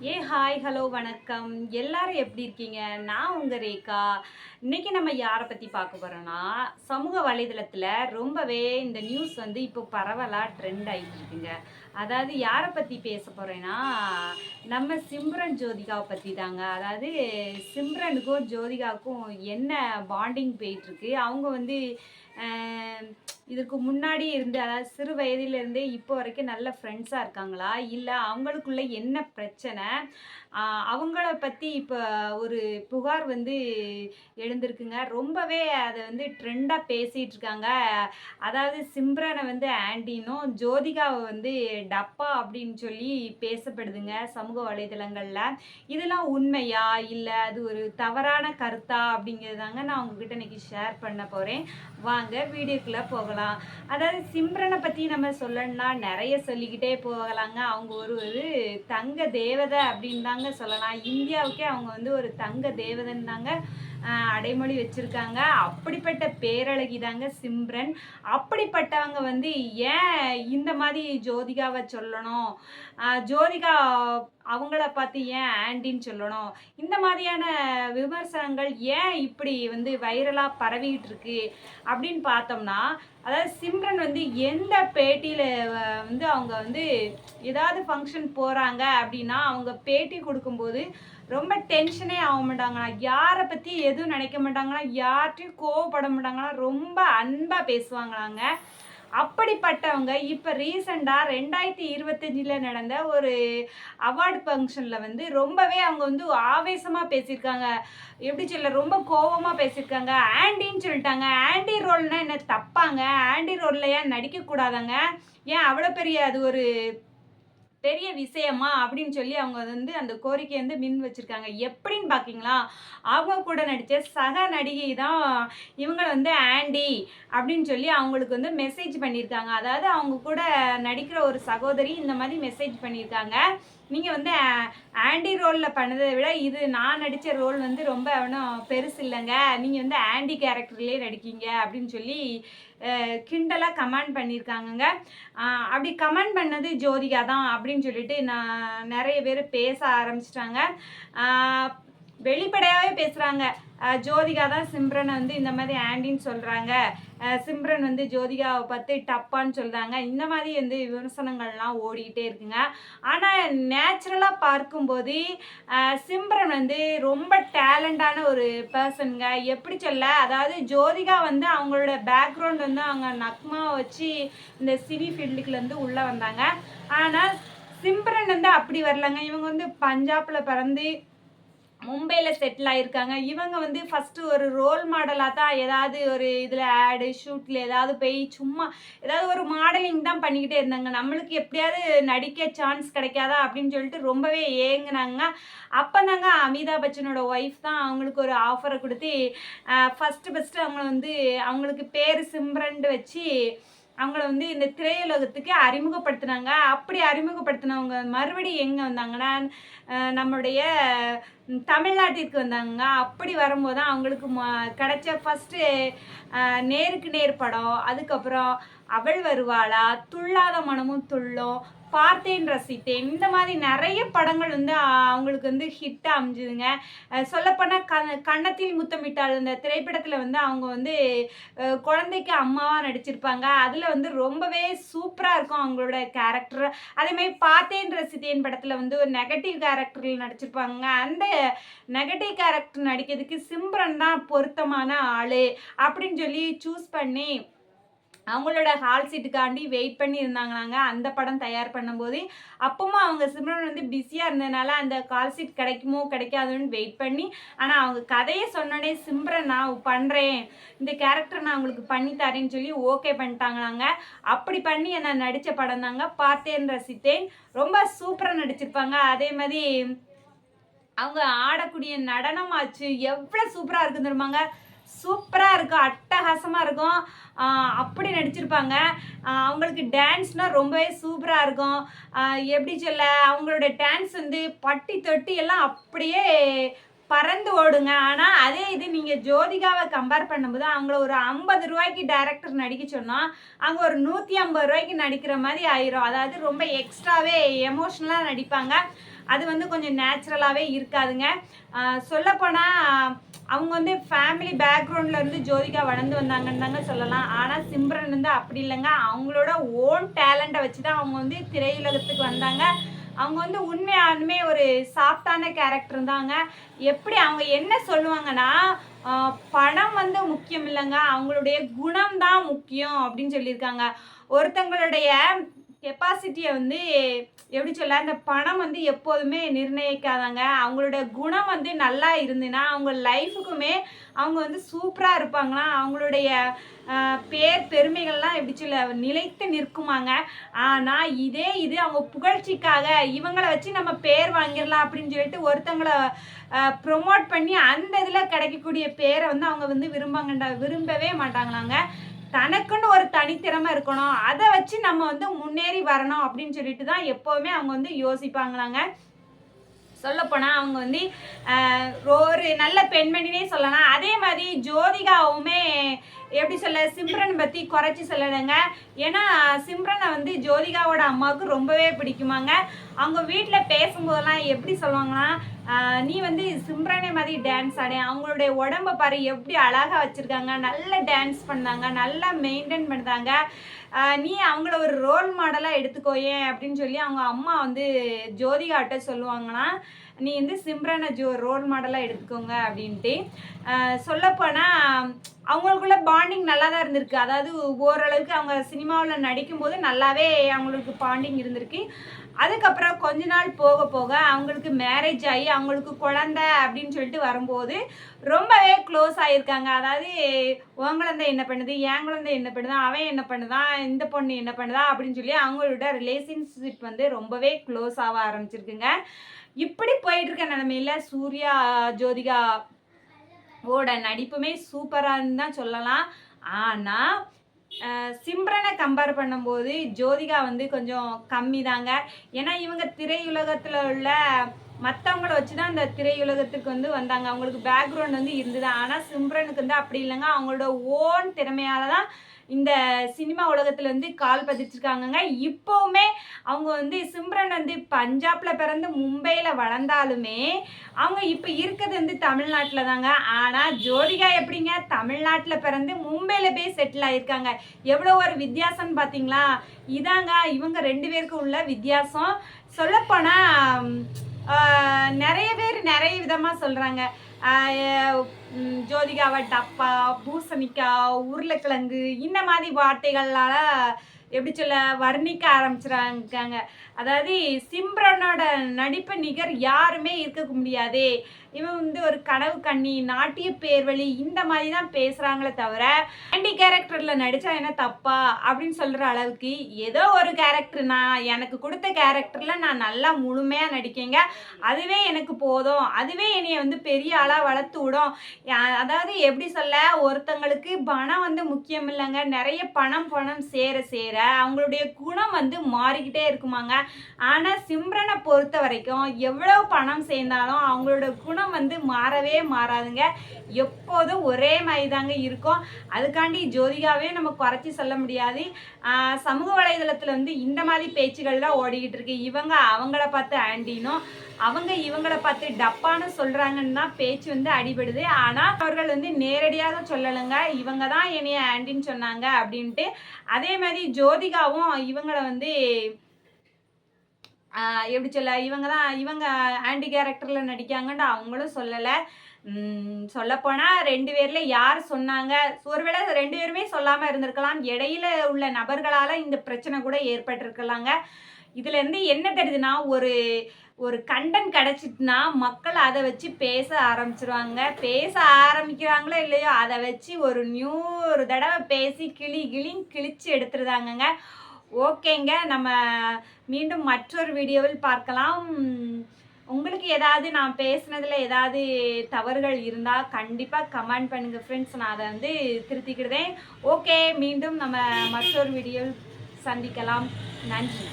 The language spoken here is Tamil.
ஹாய் ஹலோ வணக்கம். எல்லாரும் எப்படி இருக்கீங்க? நான் உங்க ரேகா. இன்னைக்கு நம்ம யாரை பத்தி பார்க்க போறோம்னா, சமூக வலைதளத்துல ரொம்பவே இந்த நியூஸ் வந்து இப்போ பரவலா ட்ரெண்ட் ஆயிட்டு இருக்குங்க. அதாவது யாரை பத்தி பேச போறேன்னா, நம்ம சிம்ரன் ஜோதிகாவை பத்தி தாங்க. அதாவது சிம்ரனுக்கும் ஜோதிகாவுக்கும் என்ன பாண்டிங் போயிட்டு இருக்கு. அவங்க வந்து அ இதுக்கு முன்னாடி இருந்து அதாவது சிறு வயதிலிருந்தே இப்போ வரைக்கும் நல்ல ஃப்ரெண்ட்ஸா இருக்காங்களா? இல்ல அவங்களுக்குள்ள என்ன பிரச்சனை? அ அவங்கள பத்தி இப்ப ஒரு புகார் வந்து எழுந்திருக்குங்க. ரொம்பவே அத வந்து ட்ரெண்டா பேசிட்டு இருக்காங்க. அதாவது சிம்ரன வந்து ஆன்டினும், ஜோதிகாவ வந்து டப்பா அப்படின்னு சொல்லி பேசப்படுதுங்க சமூக வலைதளங்கள்ல. இதெல்லாம் உண்மையா? இல்ல அது ஒரு தவறான கருத்தா? அப்படிங்கிறதாங்க நான் உங்ககிட்ட இன்னைக்கு ஷேர் பண்ண போறேன். வாங்க வீடியோக்குள்ள போகலாம். அதாவது சிம்ரனை பத்தி நம்ம சொல்லணும்னா நிறைய சொல்லிக்கிட்டே போகலாங்க. அவங்க ஒரு தங்க தேவதை அப்படின்னு தாங்க சொல்லலாம். இந்தியாவுக்கே அவங்க வந்து ஒரு தங்க தேவதைன்னு தாங்க அடைமொழி வச்சிருக்காங்க. அப்படிப்பட்ட பேரழகி தாங்க சிம்ரன். அப்படிப்பட்டவங்க வந்து ஏன் இந்த மாதிரி ஜோதிகாவை சொல்லணும்? ஜோதிகா அவங்கள பார்த்து ஏன் ஆன்டின்னு சொல்லணும்? இந்த மாதிரியான விமர்சனங்கள் ஏன் இப்படி வந்து வைரலா பரவிக்கிட்டு இருக்கு அப்படின்னு பார்த்தோம்னா, அதாவது சிம்ரன் வந்து எந்த பேட்டியில வந்து அவங்க வந்து ஏதாவது ஃபங்க்ஷன் போறாங்க அப்படின்னா, அவங்க பேட்டி கொடுக்கும்போது ரொம்ப டென்ஷனே ஆக மாட்டாங்களாம். யாரை பத்தி எதுவும் நினைக்க மாட்டாங்களாம். யார்கிட்டயும் கோவப்பட மாட்டாங்களாம். ரொம்ப அன்பா பேசுவாங்களாங்க. அப்படிப்பட்டவங்க இப்ப ரீசெண்டா 2025ல நடந்த ஒரு அவார்டு ஃபங்க்ஷன்ல வந்து ரொம்பவே அவங்க வந்து ஆவேசமா பேசியிருக்காங்க. எப்படி சொல்ல, ரொம்ப கோவமா பேசியிருக்காங்க. ஆன்டின்னு சொல்லிட்டாங்க. ஆன்டி ரோல்னா என்ன தப்பாங்க? ஆன்டி ரோல்ல ஏன் நடிக்கக்கூடாதாங்க? ஏன் அவ்வளோ பெரிய அது ஒரு பெரிய விஷயமா அப்படின்னு சொல்லி அவங்க வந்து அந்த கோரிக்கையை வந்து மின் வச்சிருக்காங்க. எப்படின்னு பாக்கீங்களா, அவங்க கூட நடிச்ச சக நடிகை தான் இவங்க வந்து ஆண்டி அப்படின்னு சொல்லி அவங்களுக்கு வந்து மெசேஜ் பண்ணியிருக்காங்க. அதாவது அவங்க கூட நடிக்கிற ஒரு சகோதரி இந்த மாதிரி மெசேஜ் பண்ணியிருக்காங்க. நீங்க வந்து ஆண்டி ரோல்ல பண்ணதை விட இது நான் நடிச்ச ரோல் வந்து ரொம்ப ஒன்றும் பெருசு இல்லைங்க. நீங்க வந்து ஆண்டி கேரக்டர்லயே நடிக்கீங்க அப்படின்னு சொல்லி கிண்டலாக கமெண்ட் பண்ணியிருக்காங்கங்க. அப்படி கமெண்ட் பண்ணது ஜோதிகா தான் அப்படின்னு சொல்லிட்டு நான் நிறைய பேர் பேச ஆரம்பிச்சிட்டாங்க. வெளிப்படையாகவே பேசுகிறாங்க. ஜோதிகா தான் சிம்ரனை வந்து இந்த மாதிரி ஆண்டின்னு சொல்கிறாங்க. சிம்ரன் வந்து ஜோதிகாவை பார்த்து டப்பான்னு சொல்கிறாங்க. இந்த மாதிரி வந்து விமர்சனங்கள்லாம் ஓடிக்கிட்டே இருக்குங்க. ஆனால் நேச்சுரலாக பார்க்கும்போது சிம்ரன் வந்து ரொம்ப டேலண்டான ஒரு பர்சனுங்க. எப்படி சொல்ல, அதாவது ஜோதிகா வந்து அவங்களோட பேக்ரவுண்ட் வந்து அவங்க நக்மாவை வச்சு இந்த சினி ஃபீல்டுக்குலேருந்து உள்ளே வந்தாங்க. ஆனால் சிம்ரன் வந்து அப்படி வரலங்க. இவங்க வந்து பஞ்சாபில் பிறந்து மும்பையில் செட்டில் ஆகியிருக்காங்க. இவங்க வந்து ஃபஸ்ட்டு ஒரு ரோல் மாடலாக தான் ஏதாவது ஒரு இதில் ஆடு ஷூட்டில் ஏதாவது போய் சும்மா ஏதாவது ஒரு மாடலிங் தான் பண்ணிக்கிட்டே இருந்தாங்க. நம்மளுக்கு எப்படியாவது நடிக்க சான்ஸ் கிடைக்காதா அப்படின்னு சொல்லிட்டு ரொம்பவே ஏங்குனாங்க. அப்போ தாங்க அமிதாப் பச்சனோட ஒய்ஃப் தான் அவங்களுக்கு ஒரு ஆஃபரை கொடுத்து ஃபஸ்ட்டு அவங்கள வந்து அவங்களுக்கு பேர் சிம்ரன்ட்டு வச்சு அவங்கள வந்து இந்த திரையுலகத்துக்கு அறிமுகப்படுத்தினாங்க. அப்படி அறிமுகப்படுத்தினவங்க மறுபடியும் எங்கே வந்தாங்கன்னா, நம்மளுடைய தமிழ்நாட்டிற்கு வந்தாங்க. அப்படி வரும்போது தான் அவங்களுக்கு கிடைச்ச ஃபஸ்ட்டு நேருக்கு நேர் படம், அதுக்கப்புறம் அவள் வருவாளா, துள்ளாத மனமும் துள்ளும், பார்த்தேன் ரசித்தேன், இந்த மாதிரி நிறைய படங்கள் வந்து அவங்களுக்கு வந்து ஹிட்டாக அமைஞ்சுதுங்க. சொல்லப்போனால் கன்னத்தில் முத்தமிட்டால் இந்த திரைப்படத்தில் வந்து அவங்க வந்து குழந்தைக்கு அம்மாவாக நடிச்சிருப்பாங்க. அதில் வந்து ரொம்பவே சூப்பராக இருக்கும் அவங்களோட கேரக்டர். அதேமாதிரி பார்த்தேன் ரசித்தேன் படத்தில் வந்து ஒரு நெகட்டிவ் கேரக்டரில் நடிச்சிருப்பாங்க. அந்த நெகட்டிவ் கேரக்டர் நடிக்கிறதுக்கு சிம்ரன் தான் பொருத்தமான ஆள் அப்படின்னு சொல்லி சூஸ் பண்ணி அவங்களோட ஹால் சீட்டுக்காண்டி வெயிட் பண்ணி இருந்தாங்களாங்க அந்த படம் தயார் பண்ணும்போது. அப்பவும் அவங்க சிம்ரன் வந்து பிஸியாக இருந்ததுனால அந்த கால் சீட் கிடைக்குமோ கிடைக்காதுன்னு வெயிட் பண்ணி, ஆனால் அவங்க கதையை சொன்னோடனே சிம்ரன் நான் பண்ணுறேன், இந்த கேரக்டர் நான் உங்களுக்கு பண்ணி தரேன்னு சொல்லி ஓகே பண்ணிட்டாங்களாங்க. அப்படி பண்ணி நான் நடித்த படம் தாங்க பார்த்தேன் ரசித்தேன். ரொம்ப சூப்பராக நடிச்சிருப்பாங்க. அதே மாதிரி அவங்க ஆடக்கூடிய நடனமாச்சு எவ்வளோ சூப்பராக இருக்குன்னு தெரியுமாங்க. சூப்பராக இருக்கும், அட்டகாசமாக இருக்கும். அப்படி நடிச்சிருப்பாங்க. அவங்களுக்கு டான்ஸ்னால் ரொம்பவே சூப்பராக இருக்கும். எப்படி சொல்ல, அவங்களோட டான்ஸ் வந்து பட்டி தொட்டி எல்லாம் அப்படியே பறந்து ஓடுங்க. ஆனா அதே இது நீங்க ஜோதிகாவை கம்பேர் பண்ணும்போது அவங்கள ஒரு 50 ரூபாய்க்கு டைரக்டர் நடிக்க சொன்னா அவங்க ஒரு 150 ரூபாய்க்கு நடிக்கிற மாதிரி ஆயிரும். அதாவது ரொம்ப எக்ஸ்ட்ராவே எமோஷனலா நடிப்பாங்க. அது வந்து கொஞ்சம் நேச்சுரலாவே இருக்காதுங்க. சொல்லப்போனா அவங்க வந்து ஃபேமிலி பேக்ரவுண்ட்ல இருந்து ஜோதிகா வளர்ந்து வந்தாங்கன்னு தாங்க சொல்லலாம். ஆனா சிம்ரன் வந்து அப்படி இல்லைங்க. அவங்களோட ஓன் டேலண்ட்டை வச்சு தான் அவங்க வந்து திரையுலகத்துக்கு வந்தாங்க. அவங்க வந்து உண்மையாலுமே ஒரு சாஃப்டான கேரக்டர் தாங்க. எப்படி அவங்க என்ன சொல்லுவாங்கன்னா, பணம் வந்து முக்கியம் இல்லைங்க, அவங்களுடைய குணம் தான் முக்கியம் அப்படின்னு சொல்லியிருக்காங்க. ஒருத்தங்களுடைய கெப்பாசிட்டியை வந்து எப்படி சொல்ல, அந்த பணம் வந்து எப்போதுமே நிர்ணயிக்காதாங்க. அவங்களோட குணம் வந்து நல்லா இருந்துன்னா அவங்க லைஃபுக்குமே அவங்க வந்து சூப்பராக இருப்பாங்கன்னா அவங்களுடைய பேர் பெருமைகள்லாம் எப்படி சொல்ல நிலைத்து நிற்குமாங்க. ஆனால் இதே இது அவங்க புகழ்ச்சிக்காக இவங்களை வச்சு நம்ம பேர் வாங்கிடலாம் அப்படின்னு சொல்லிட்டு ஒருத்தங்களை ப்ரொமோட் பண்ணி அந்த இதில் கிடைக்கக்கூடிய பேரை வந்து அவங்க வந்து விரும்பவே மாட்டாங்களாங்க. தனக்குன்னு ஒரு தனித்திறமை இருக்கணும், அதை வச்சு நம்ம வந்து முன்னேறி வரணும் அப்படின்னு சொல்லிட்டு தான் எப்போவுமே அவங்க வந்து யோசிப்பாங்களாங்க. சொல்லப்போனால் அவங்க வந்து ஒரு நல்ல பெண்மணினே சொல்லலாம். அதே மாதிரி ஜோதிகாவுமே எப்படி சொல்ல சிம்ரன் பற்றி குறைச்சி சொல்லலைங்க. ஏன்னா சிம்ரனை வந்து ஜோதிகாவோட அம்மாவுக்கு ரொம்பவே பிடிக்குமாங்க. அவங்க வீட்டில் பேசும்போதெல்லாம் எப்படி சொல்லுவாங்கன்னா, நீ வந்து சிம்ரனே மாதிரி டான்ஸ் ஆட, அவங்களுடைய உடம்பை பாரு எப்படி அழகாக வச்சுருக்காங்க, நல்லா டான்ஸ் பண்ணாங்க, நல்லா மெயின்டைன் பண்ணுறாங்க, நீ அவங்கள ஒரு ரோல் மாடலாக எடுத்துக்கோயேன் அப்படின்னு சொல்லி அவங்க அம்மா வந்து ஜோதிகாட்ட சொல்லுவாங்கன்னா, நீ வந்து சிம்ரனை ரோல் மாடலாக எடுத்துக்கோங்க அப்படின்ட்டு. சொல்லப்போனால் அவங்களுக்குள்ள பாண்டிங் நல்லா தான் இருந்திருக்கு. அதாவது ஓரளவுக்கு அவங்க சினிமாவில் நடிக்கும்போது நல்லாவே அவங்களுக்கு பாண்டிங் இருந்திருக்கு. அதுக்கப்புறம் கொஞ்ச நாள் போக போக அவங்களுக்கு மேரேஜ் ஆகி அவங்களுக்கு குழந்தை அப்படின்னு சொல்லிட்டு வரும்போது ரொம்பவே க்ளோஸ் ஆகியிருக்காங்க. அதாவது உன் குழந்தை என்ன பண்ணுது, என் குழந்தை என்ன பண்ணுது, அவன் என்ன பண்ணுதான், இந்த பொண்ணு என்ன பண்ணுதா அப்படின்னு சொல்லி அவங்களோட ரிலேஷன்ஷிப் வந்து ரொம்பவே க்ளோஸ் ஆக ஆரம்பிச்சிருக்குங்க. இப்படி போயிட்டு இருக்க நிலைமையில சூர்யா ஜோதிகா ஓட நடிப்புமே சூப்பரான்னு தான் சொல்லலாம். ஆனால் சிம்ரனை கம்பேர் பண்ணும்போது ஜோதிகா வந்து கொஞ்சம் கம்மி தாங்க. ஏன்னா இவங்க திரையுலகத்தில் உள்ள மற்றவங்கள வச்சு தான் இந்த திரையுலகத்துக்கு வந்து வந்தாங்க. அவங்களுக்கு பேக்ரவுண்ட் வந்து இருந்தது. ஆனால் சிம்ரனுக்கு வந்து அப்படி இல்லைங்க. அவங்களோட ஓன் திறமையால் தான் இந்த சினிமா உலகத்தில் வந்து கால் பதிச்சிருக்காங்கங்க. இப்போவுமே அவங்க வந்து சிம்ரன் வந்து பஞ்சாபில் பிறந்து மும்பையில் வளர்ந்தாலுமே அவங்க இப்போ இருக்கிறது வந்து தமிழ்நாட்டில் தாங்க. ஆனால் ஜோதிகா எப்படிங்க தமிழ்நாட்டில் பிறந்து மும்பையில் போய் செட்டில் ஆகியிருக்காங்க. எவ்வளோ ஒரு வித்தியாசம்னு பார்த்தீங்களா? இதாங்க இவங்க 2 பேருக்கு உள்ள வித்தியாசம். சொல்லப்போனால் நிறைய பேர் நிறைய விதமாக சொல்கிறாங்க. ஜோதிகாவை டப்பா, பூசணிக்காய், உருளைக்கிழங்கு இந்த மாதிரி வார்த்தைகளால் எப்படி சொல்ல வர்ணிக்க ஆரம்பிச்சிருக்காங்க. அதாவது சிம்ரனோட நடிப்பு நிகர் யாருமே இருக்க முடியாது, இவன் வந்து ஒரு கனவு கண்ணி, நாட்டிய பேர்வழி இந்த மாதிரி தான் பேசுகிறாங்களே தவிர ஆண்டி கேரக்டரில் நடித்தா என்ன தப்பா அப்படின்னு சொல்கிற அளவுக்கு ஏதோ ஒரு கேரக்டர் நான் எனக்கு கொடுத்த கேரக்டரில் நான் நல்லா முழுமையாக நடிக்கேங்க, அதுவே எனக்கு போதும், அதுவே என்னைய வந்து பெரிய ஆளாக வளர்த்து விடும். அதாவது எப்படி சொல்ல, ஒருத்தங்களுக்கு பணம் வந்து முக்கியம் இல்லைங்க. நிறைய பணம் சேர சேர அவங்களுடைய குணம் வந்து மாறிக்கிட்டே இருக்குமாங்க. ஆனால் சிம்ரனை பொறுத்த வரைக்கும் எவ்வளோ பணம் சேர்ந்தாலும் அவங்களோட குணம் வந்து மாறவே மாறாதுங்க. எப்போதும் ஒரே மாதிரி தாங்க இருக்கும். அதுக்காண்டி ஜோதிகாவே நம்ம குறைச்சி சொல்ல முடியாது. சமூக வலைதளத்தில் வந்து இந்த மாதிரி பேச்சுகள்லாம் ஓடிக்கிட்டு இருக்கு. இவங்க அவங்கள பார்த்து ஆண்டினும், அவங்க இவங்களை பார்த்து டப்பான்னு சொல்கிறாங்கன்னா பேச்சு வந்து அடிபடுது. ஆனால் அவர்கள் வந்து நேரடியாக சொல்லலைங்க, இவங்க தான் என்னைய ஆண்டின்னு சொன்னாங்க அப்படின்ட்டு. அதே மாதிரி ஜோதிகாவும் இவங்களை வந்து எப்படி சொல்ல, இவங்க ஆன்டி கேரக்டரில் நடிக்காங்கன்னு அவங்களும் சொல்லலை. சொல்லப்போனால் 2 பேரில் யார் சொன்னாங்க, ஒருவேளை 2 பேருமே சொல்லாமல் இருந்திருக்கலாம். இடையில உள்ள நபர்களால் இந்த பிரச்சனை கூட ஏற்பட்டிருக்கலாங்க. இதுலேருந்து என்ன தெரியுதுன்னா, ஒரு கண்டென்ட் கிடச்சிட்டுனா மக்கள் அதை வச்சு பேச ஆரம்பிச்சிருவாங்க. பேச ஆரம்பிக்கிறாங்களோ இல்லையோ அதை வச்சு ஒரு 100 தடவை பேசி கிழிச்சு எடுத்துருதாங்கங்க. ஓகேங்க, நம்ம மீண்டும் மற்றொரு வீடியோவில் பார்க்கலாம். உங்களுக்கு ஏதாவது நான் பேசுனதில் ஏதாவது தவறுகள் இருந்தால் கண்டிப்பாக கமெண்ட் பண்ணுங்கள் ஃப்ரெண்ட்ஸ், நான் அதை வந்து திருத்திக்கிடுதேன். ஓகே, மீண்டும் நம்ம மற்றொரு வீடியோவில் சந்திக்கலாம். நன்றி.